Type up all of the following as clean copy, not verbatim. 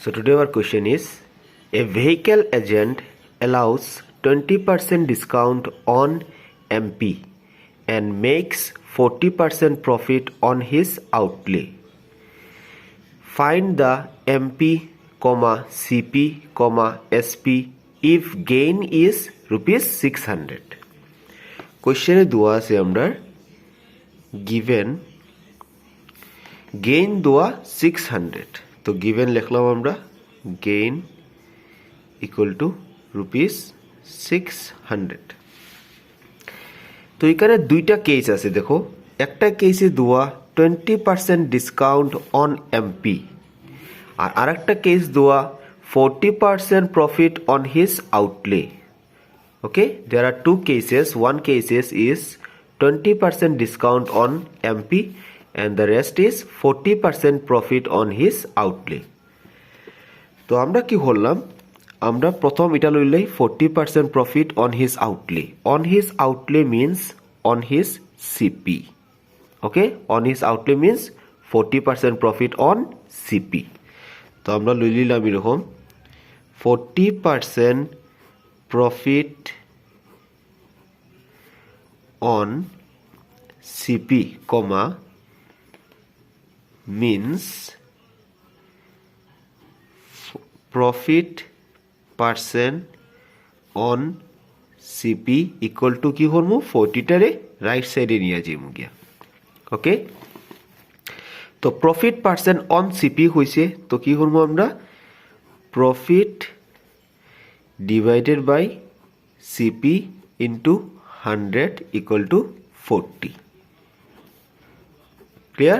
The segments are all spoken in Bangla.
So today our question is, a vehicle agent allows 20% discount on MP and makes 40% profit on his outlay. Find the MP, CP, SP if gain is rupees 600. Question দেওয়া আছে আমরা given gain দেওয়া 600. তো given লিখলাম আমরা gain equal to rupees 600. তো এখানে দুইটা কেস আছে দেখো, একটা কেসে দেওয়া 20% ডিসকাউন্ট অন এমপি আর আরেকটা কেস দেওয়া 40% profit on his outlay. Okay, there are two cases. One cases is 20% discount on MP and the rest is 40% profit on his outlay. তো আমরা কি করলাম, আমরা প্রথম এটা লইলাই 40% profit on his outlay. On his outlay means on his CP. Okay, on his outlay means 40% profit on CP. তো আমরা লই নিলাম এরকম 40% profit on CP, means profit percent on CP equal to কি করবো 40 টারে রাইট সাইডে নিয়ে যাবো গিয়া. ওকে, তো প্রফিট পার্সেন্ট অন সিপি হয়েছে, তো কি করবো আমরা profit divided by CP into 100 equal to 40. Clear?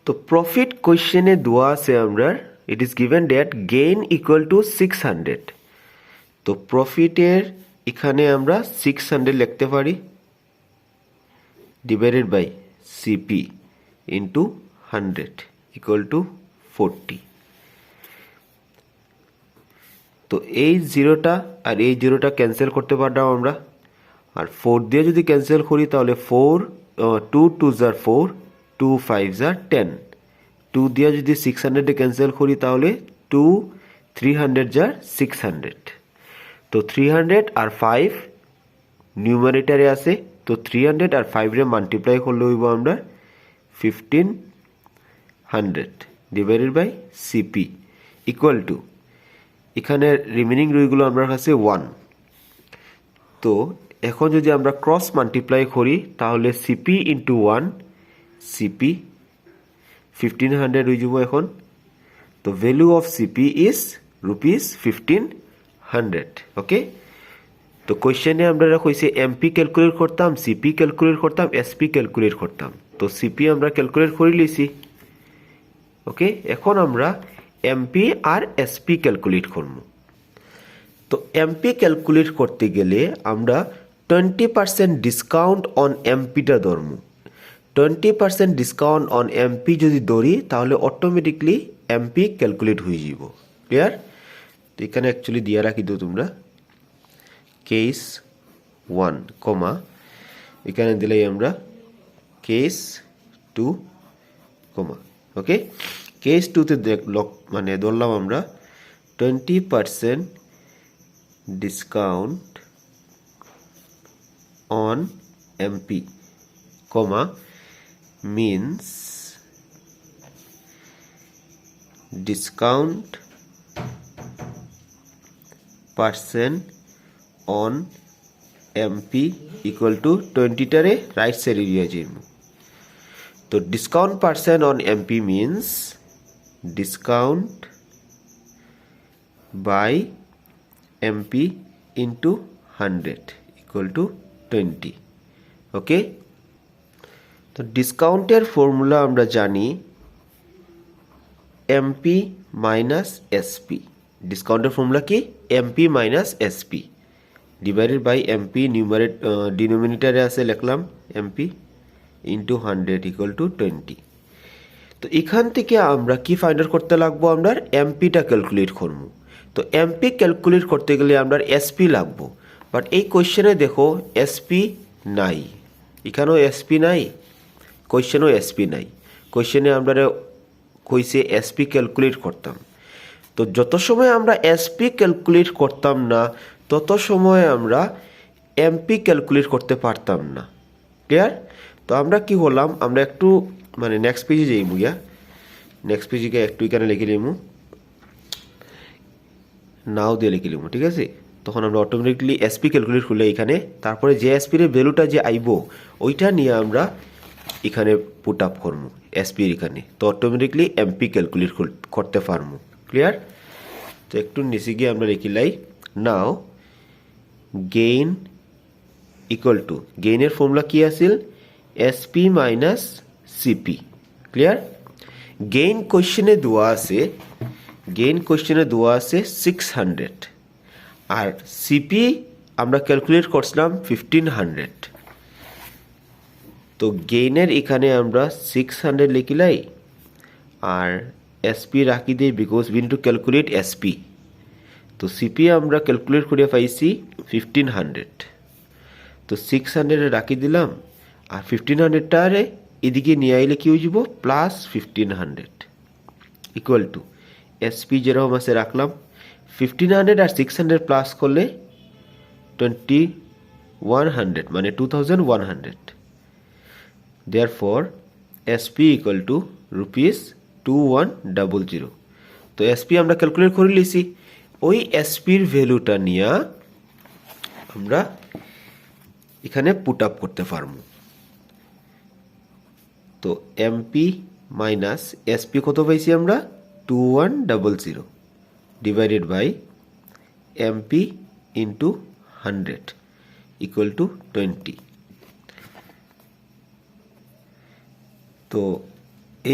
তো প্রফিট কোশ্চেনে দেওয়া আছে আমরা, it is given that gain equal to 600. তো প্রফিটের এখানে আমরা 600 লিখতে পারি divided by CP into 100 equal to 40. তো এই জিরোটা আর এই জিরোটা ক্যান্সেল করতে পারলাম আমরা, আর 4 দিয়ে যদি ক্যান্সেল করি তাহলে 4 2 2 জার 4 2 5 জার 10, 2 দিয়ে যদি 600 ক্যান্সেল করি তাহলে 2 300 জার 600. তো 300 আর 5 নিউমারেটরে আছে, তো 300 আর 5 রে মাল্টিপ্লাই করলে হইব আমরা 1500 divided by CP equal to এখানে রিমেনিং রইগুলো আমার কাছে 1. তো এখন যদি আমরা ক্রস মাল্টিপ্লাই করি তাহলে সিপি ইন্টু 1 সিপি 1500 হয়ে যাব এখন. তো value of CP is rupees 1500. ওকে, তো কোয়েশ্চেনে আমরা কইছে এমপি ক্যালকুলেট করতাম, সিপি ক্যালকুলেট করতাম, এসপি ক্যালকুলেট করতাম. তো সিপি আমরা ক্যালকুলেট করে লিছি. ওকে, এখন আমরা এমপি আর এসপি ক্যালকুলেট করব. তো এমপি ক্যালকুলেট করতে গেলে আমরা 20% ডিসকাউন্ট অন এমপিটা ধরব. 20% ডিসকাউন্ট অন এমপি যদি ধরি তাহলে অটোমেটিকলি এমপি ক্যালকুলেট হয়ে যাব. ক্লিয়ার? তো এখানে অ্যাকচুয়ালি দিয়ে রাখি তো তোমরা কেস 1 কমা এখানে দিলেই আমরা কেস 2 কমা. ওকে, কেস 2তে মানে ধরলাম আমরা 20% discount on MP comma means discount percent on MP equal to 20 টারে রাইট সাইডে দিয়ে যাবো. তো discount percent on MP means discount by MP into 100 equal to 20. Okay, তো ডিসকাউন্টের ফর্মুলা আমরা জানি এমপি মাইনাস এসপি. ডিসকাউন্টের ফর্মুলা কি MP minus SP divided by MP ডিনোমিনেটরে আছে লিখলাম এমপি ইন্টু 100 ইকুয়াল টু 20. তো এখান থেকে আমরা কি ফাইন্ড আউট করতে লাগবো, আমরা এমপিটা ক্যালকুলেট করবো. তো এমপি ক্যালকুলেট করতে গেলে আমরা এসপি লাগবো, বাট এই কোয়েশ্চেনে দেখো এসপি নাই, এখানেও এসপি নাই, কোয়েশ্চেনও এসপি নাই. কোয়েশ্চেনে আমরা কইছে এসপি ক্যালকুলেট করতাম। তো যত সময় আমরা এসপি ক্যালকুলেট করতাম না তত সময় আমরা এমপি ক্যালকুলেট করতে পারতাম না। ক্লিয়ার? তো আমরা কি করলাম, আমরা একটু মানে নেক্সট পেজে যাইমু গিয়া, নেক্সট পেজে গিয়ে একটু এখানে লিখে নিমু, নাও দিয়ে লিখে নিমু, ঠিক আছে? তখন আমরা অটোমেটিকলি এসপি ক্যালকুলেট করলে এখানে তারপরে যে এসপির ভ্যালুটা যে আইব ওইটা নিয়ে আমরা এখানে পুট আপ করবো এসপির এখানে, তো অটোমেটিকলি এমপি ক্যালকুলেট করতে পারবো। ক্লিয়ার? তো একটু নিচে গিয়ে আমরা লিখিলাই নাও গেইন ইকুয়াল টু, গেইনের ফর্মুলা কি আছিল? SP minus CP. Clear? Gain কোশ্চেনে দেওয়া আছে, গেইন কোশ্চেনে দেওয়া আছে 600 আর সিপি আমরা ক্যালকুলেট করছিলাম 1500। তো গেইনের এখানে আমরা 600 লিখিলাই আর এসপি রাখি দিই because we need to calculate SP. তো সিপি আমরা ক্যালকুলেট করে পাইছি 1500। তো 600 রাখি দিলাম আর 1500টারে এদিকে নিয়ে আইলে কি হয়ে যাব প্লাস 1500 ইকুয়াল টু এসপি যেরকম আছে রাখলাম 1500 আর 600 প্লাস করলে 2100 মানে 2100। Therefore SP equal to rupees 2100। তো এসপি আমরা ক্যালকুলেট করে লিছি, ওই এসপির ভ্যালুটা নিয়ে আমরা এখানে পুট আপ করতে পারবো। তো এমপি মাইনাস এসপি কত পাইছি আমরা 2100 divided by MP into 100 equal to 20। তো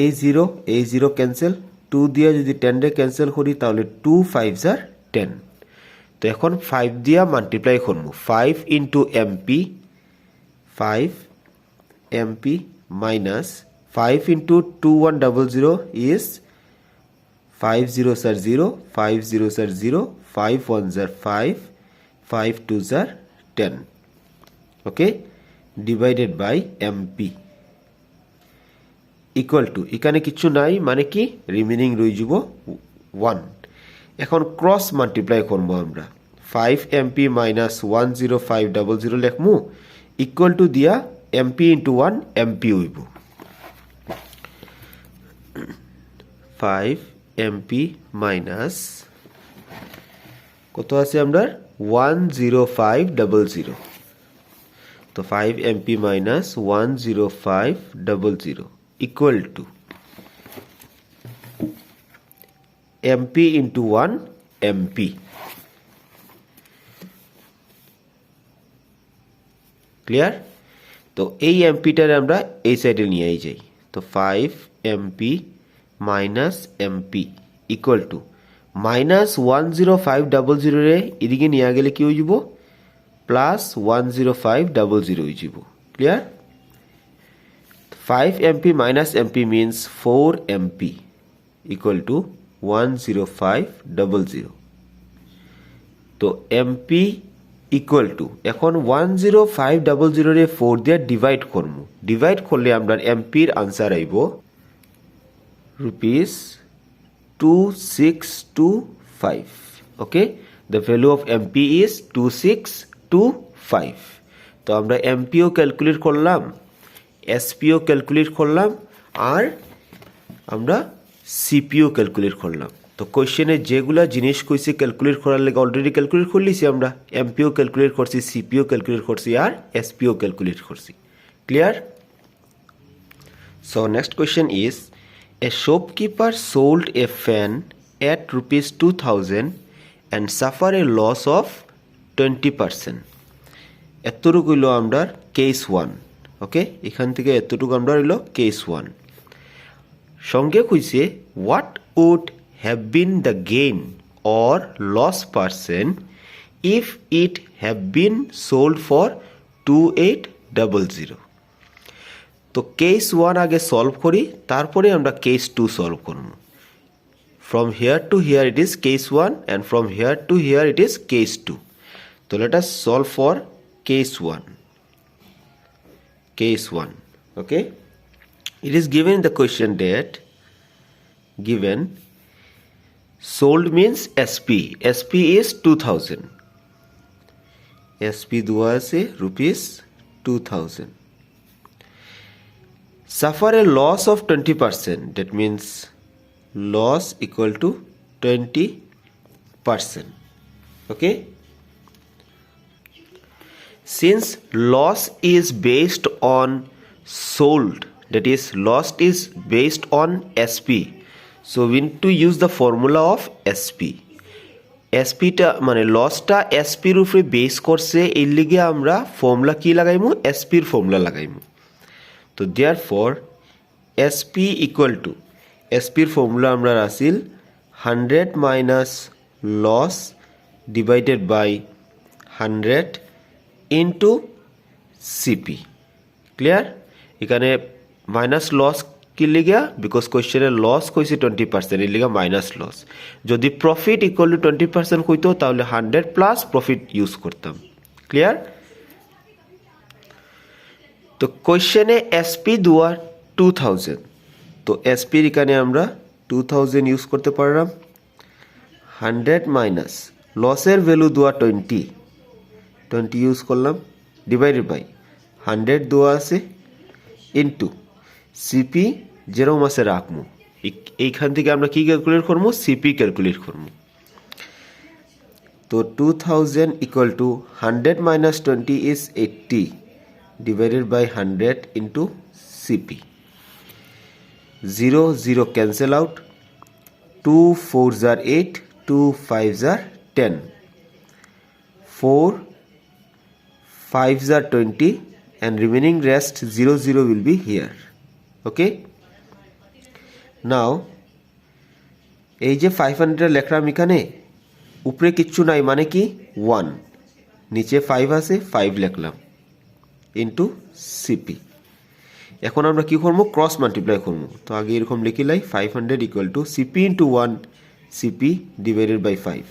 এই জিরো ক্যান্সেল, 2 দিয়ে যদি 10 রে ক্যান্সেল করি তাহলে 2 5 আর 10। তো এখন 5 দিয়া মাল্টিপ্লাই করবো, 5 into MP 5 MP minus 5 into 2100 is 5 0s are 0, 5 0s are 0, 5 1s are 5, 5 2s are 10, okay, divided by MP equal to, এখানে কিছু নাই মানে কি রিমেইনিং রয়ে যাব 1। এখন ক্রস মাল্টিপ্লাই করব আমরা, 5 MP minus 10500 লিখমু ইকুয়াল টু দিয়া MP into 1 MP হইব 5 MP minus কত আছে আমরা 10500। তো 5 MP minus 10500 equal to MP into 1 MP। Clear? তো এই এমপিটারে আমরা এই সাইডে নিয়ে যাই, তো 5 MP minus MP equal to minus 10500 রে এদিকে নিয়ে গেলে কি হয়ে যাব প্লাস 10500 হয়ে যাব। Clear? 5 MP minus MP means 4 MP equal to 10500। তো MP equal to এখন 10500 রে 4 দিয়ে ডিভাইড করব, ডিভাইড করলে আমরা এমপির আনসার আইব rupees 2625। okay, the value of MP is 2625। তো আমরা MPও ক্যালকুলেট করলাম, SPও ক্যালকুলেট করলাম আর আমরা CPও ক্যালকুলেট করলাম। তো কোশ্চেনে যেগুলা জিনিস কইছে ক্যালকুলেট করার লাগে অলরেডি ক্যালকুলেট করলিছি আমরা, MPও ক্যালকুলেট করছি, CPও ক্যালকুলেট করছি আর SPও ক্যালকুলেট করছি। Clear? So next question is, a shopkeeper sold a fan at rupees 2000 and suffer a loss of 20%। এতটুকু হইল আমরা কেস 1। ওকে, এখান থেকে এতটুকু আমরা হইল কেস 1। সঙ্গে কইছে what would have been the gain or loss percent if it have been sold for 2800। তো কেস 1 আগে সলভ করি, তারপরে আমরা কেস 2 সলভ করব। From here two here it is case 1 and from here to here it is case 2। তো let us solve for case 1। Case 1, okay, it is given in the question that given sold means SP. SP is 2000. SP দেওয়া আছে rupees 2000. Suffer a loss of 20%. That means loss equal to 20%. Okay. Since loss is based on sold, that is loss is based on SP, so we need to use the formula of SP. SP টা মানে লসটা SP এর উপরে বেস করছে, এর লিগে আমরা ফর্মুলা কি লাগাইমু, SP এর ফর্মুলা লাগাইমু। তো therefore SP equal to SP এর ফর্মুলা আমরা রাখছিল 100 minus loss divided by 100 into CP. Clear? এখানে মাইনাস লস কি লিগা, বিকজ কোয়েশ্চেনের লস কইছে 20%, এর লিগা মাইনাস লস। যদি প্রফিট ইকুয়াল টু 20% হইতো তাহলে 100 প্লাস প্রফিট ইউজ করতাম। ক্লিয়ার? তো কোয়েশ্চেনে এসপি দেওয়া 2000, তো এসপির এখানে আমরা 2000 ইউজ করতে পারলাম। 100 মাইনাস লসের ভ্যালু দেওয়া 20 ইউজ করলাম, ডিভাইডেড বাই 100 দেওয়া আছে ইন্টু সিপি যেরকম আছে রাখবো। এইখান থেকে আমরা কি ক্যালকুলেট করবো, সিপি ক্যালকুলেট করবো। তো 2000 equal to 100 minus 20 is 80 divided by 100 into CP. 0 0 cancel out, 2 4s are 8, 2 5s are 10, 4 5s are 20, and remaining rest 0 0 will be here. Okay, now এই যে 500 লিখলাম, এখানে উপরে কিচ্ছু নাই মানে কি 1, নিচে 5 আছে 5 লিখলাম ইন্টু সিপি। এখন আমরা কি করবো, ক্রস মাল্টিপ্লাই করবো। তো আগে এরকম লিখিলাই 500 equal to CP into 1 CP divided by 5।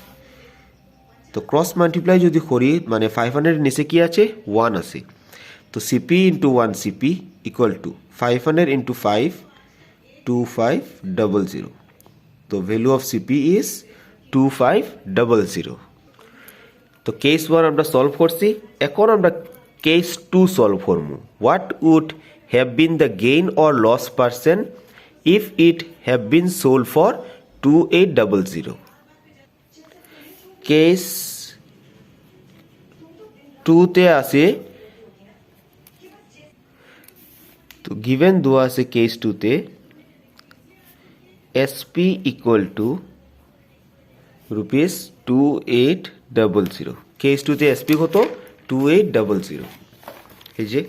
তো ক্রস মাল্টিপ্লাই যদি করি মানে 500 নিচে কি আছে 1 আছে, তো CP into 1 CP equal two 500 into 5 2500। তো ভ্যালু অফ সিপি ইজ 2500। তো কেস 1 আমরা সলভ করছি, এখন আমরা কেস 2 সলভ করবো। What would have been the gain or loss percent if it have been sold for 2800। Case 2তে আছে, তো গিভেন দেওয়া আছে কেস 2তে এসপি ইকুয়াল টু ₹2800। কেস 2তে এসপি কত 2800। এই যে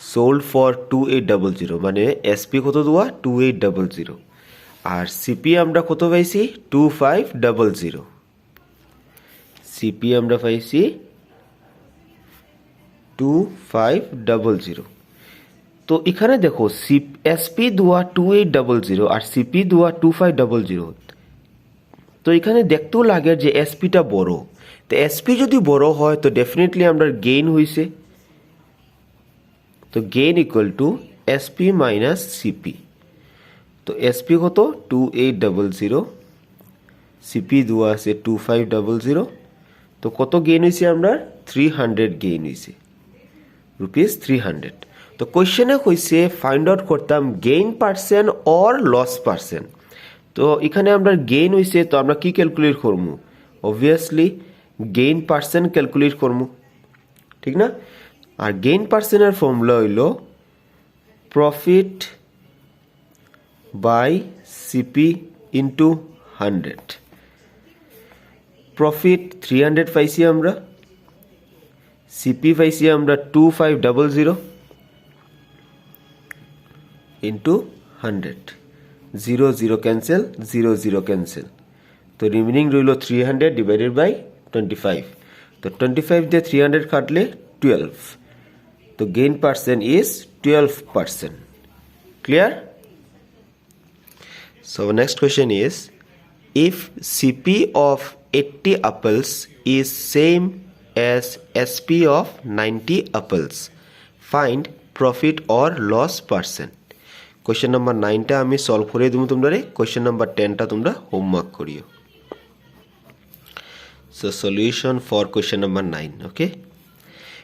সোল্ড ফর 2800 মানে এসপি কত দেওয়া 2800, আর সিপি আমরা কত পাইছি 2500। সিপি আমরা পাইছি 2500। তো এখানে দেখো এসপি দেওয়া 2800 আর সিপি দেওয়া 2500। তো এখানে দেখতেও লাগে যে এসপিটা বড়, তো এসপি যদি বড় হয় তো ডেফিনেটলি আমরা গেইন হয়েছে। তো gain equal to SP minus CP. তো এসপি কত 2800, সিপি দেওয়া আছে 2500। তো কত গেইন হয়েছে আমরা 300 গেইন হয়েছে, ₹300। তো কোয়েশ্চেনে কইছে ফাইন্ড আউট করতাম gain percent or loss percent. তো এখানে আমরা গেইন হয়েছে, তো আমরা কি ক্যালকুলেট করবো, অবভিয়াসলি গেইন পার্সেন্ট ক্যালকুলেট করবো, ঠিক না? আর গেইন পার্সেন্টের ফর্মুলা হইল profit by CP into 100। Profit 300 পাইছি আমরা, সিপি পাইছি আমরা 2500 ইন্টু 100। 0 0 cancel, 0 0 cancel. তো রিমেনিং রইল 300 ডিভাইডেড বাই 25। তো 25 দিয়ে 300 কাটলে 12। তো gain percent is 12%. Clear? So next question is, if CP of 80 apples is same as SP of 90 apples, find profit or loss percent. Question number 9টা আমি সলভ করে দিমু তোমরা क्वेश्चन नंबर 10টা তোমরা হোমওয়ার্ক করিও so solution for question number 9 okay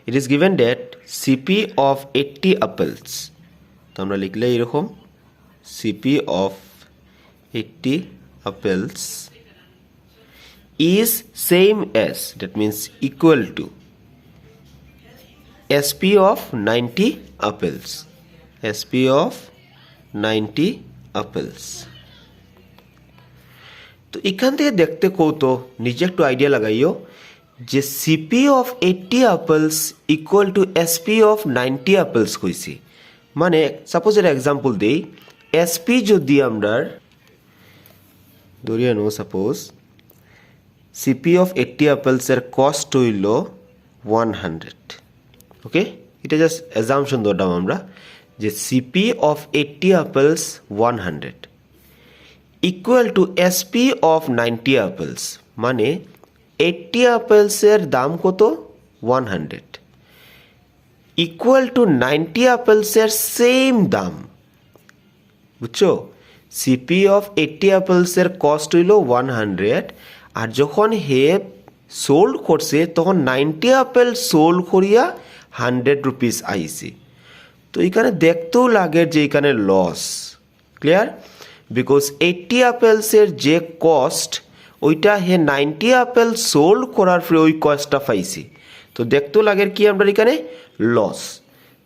it is given that CP of 80 apples তো আমরা লিখলে এরকম CP of 80 apples is same as that means equal to SP of 90 apples SP of 90 apples তো এখান থেকে দেখতে কত নিজে একটু আইডিয়া লাগাইও যে CP of 80 apples equal to SP of 90 apples কইছি মানে সাপোজ এর एग्जांपल দেই SP যদি আমরা ধরিয়া নো সাপোজ CP of 80 apples এর কস্ট হইল 100 ওকে এটা জাস্ট অ্যাজাম্পশন ধরলাম আমরা যে CP of 80 apples 100 equal to SP of 90 apples মানে 80 apples এর দাম কত 100 equal to 90 apples এর সেম দাম বুঝছো CP of 80 apples এর কস্ট হইল 100 আর যখন হে সোল্ড করছে তখন 90 আপেল সোল্ড করিয়া 100 রুপিস আইছে তো এখানে দেখতেও লাগে যে এখানে লস ক্লিয়ার বিকজ 80 আপেলসের যে কস্ট ওইটা হে 90 আপেল সোল্ড করার পরে ওই কস্টটা পাইছে তো দেখতেও লাগে কি আমরা এখানে লস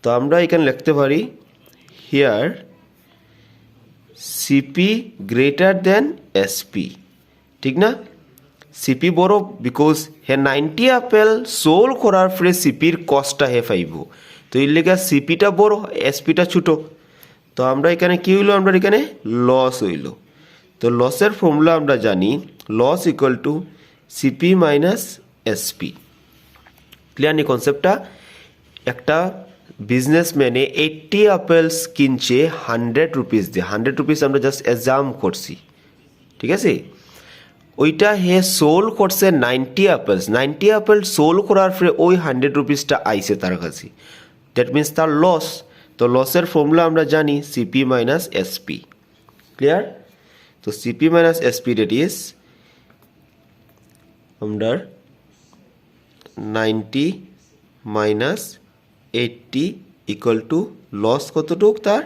তো আমরা এখানে লিখতে পারি here CP greater than SP ঠিক না CP বড় বিকজ হে 90 আপেল সোল্ড করার পরে CPর কস্টটা হে পাইব তো এর লাগা CPটা বড় SPটা ছোট তো আমরা এখানে কি হইলো আমরা এখানে লস হইলো তো লসের ফর্মুলা আমরা জানি loss equal to CP minus SP clear নি কনসেপ্টটা একটা বিজনেসম্যানে 80 আপেলস কিনছে 100 রুপিস দিয়ে 100 রুপিস আমরা জাস্ট এক্সাম করছি ঠিক আছে ওইটা হে সোল্ড করছে 90 আপেলস 90 আপেল সোল্ড করার পরে ওই 100 রুপিসটা আইছে তার কাছে দ্যাট মিন্স তার লস তো লসের ফর্মুলা আমরা জানি CP মাইনাস SP ক্লিয়ার তো CP minus SP that is আমরা 90 মাইনাস 80 ইকুয়াল টু লস কতটুক তার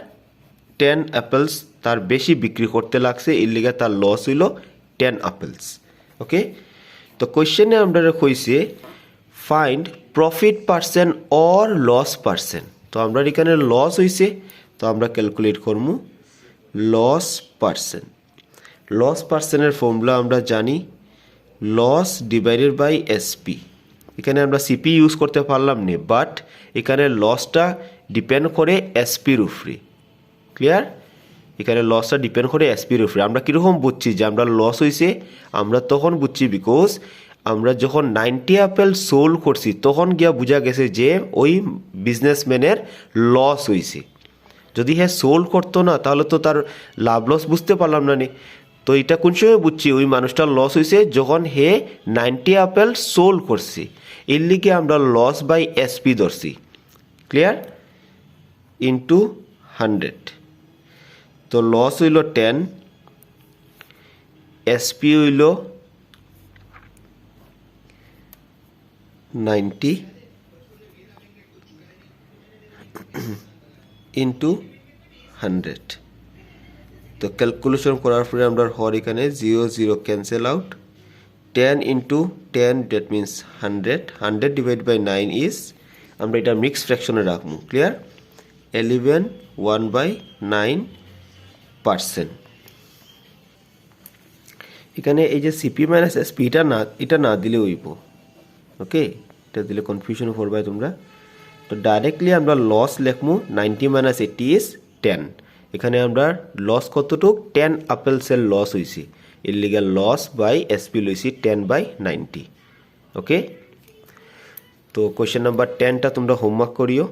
10 অ্যাপেলস তার বেশি বিক্রি করতে লাগছে এর লিগে তার লস হইল 10 apples ওকে তো কোশ্চেনে আমরা কইছে find profit percent or loss percent তো আমরা এখানে লস হইছে তো আমরা ক্যালকুলেট করব লস পার্সেন্টের ফর্মুলা আমরা জানি লস ডিভাইডেড বাই SP এখানে আমরা CP ইউজ করতে পারলাম না বাট এখানে লসটা ডিপেন্ড করে SP এর উপরে ক্লিয়ার এখানে লসটা ডিপেন্ড করে SPর উপরে আমরা কিরকম বুঝছি যে আমরা লস হইছে আমরা তখন বুঝছি বিকজ আমরা যখন 90 আপেল সোল্ড করছি তখন গিয়া বুঝা গেছে যে ওই বিজনেসম্যানের লস হইছে যদি হ্যাঁ সোল্ড করতো না তাহলে তো তার লাভ লস বুঝতে পারলাম না তো এটা কোন সময় বুঝছি ওই মানুষটার লস হইছে যখন হে 90 আপেল সোল্ড করছে এর লিগে আমরা লস বাই SP ধরছি ক্লিয়ার ইনটু 100 তো লস হইল 10 SP হইল 90 ইনটু 100 তো ক্যালকুলেশন করার পরে আমরা হর এখানে 0 0 cancel out 10 into 10 that means 100 divide by 9 is আমরা এটা মিক্স ফ্র্যাকশনে রাখবো ক্লিয়ার 11 1/9% এখানে এই যে CP মাইনাস SP এটা না দিলে হইব ওকে এটা দিলে কনফিউশন করবে তোমরা তো ডাইরেক্টলি আমরা লস লিখমু 90 মাইনাস 80 ইজ 10 এখানে আমরা লস কতটুক 10 আপেলসের লস হইছে এর লিগে লস বাই SP লইছি 10/90 ওকে তো কোশ্চেন নাম্বার 10টা তোমরা হোমওয়ার্ক করিও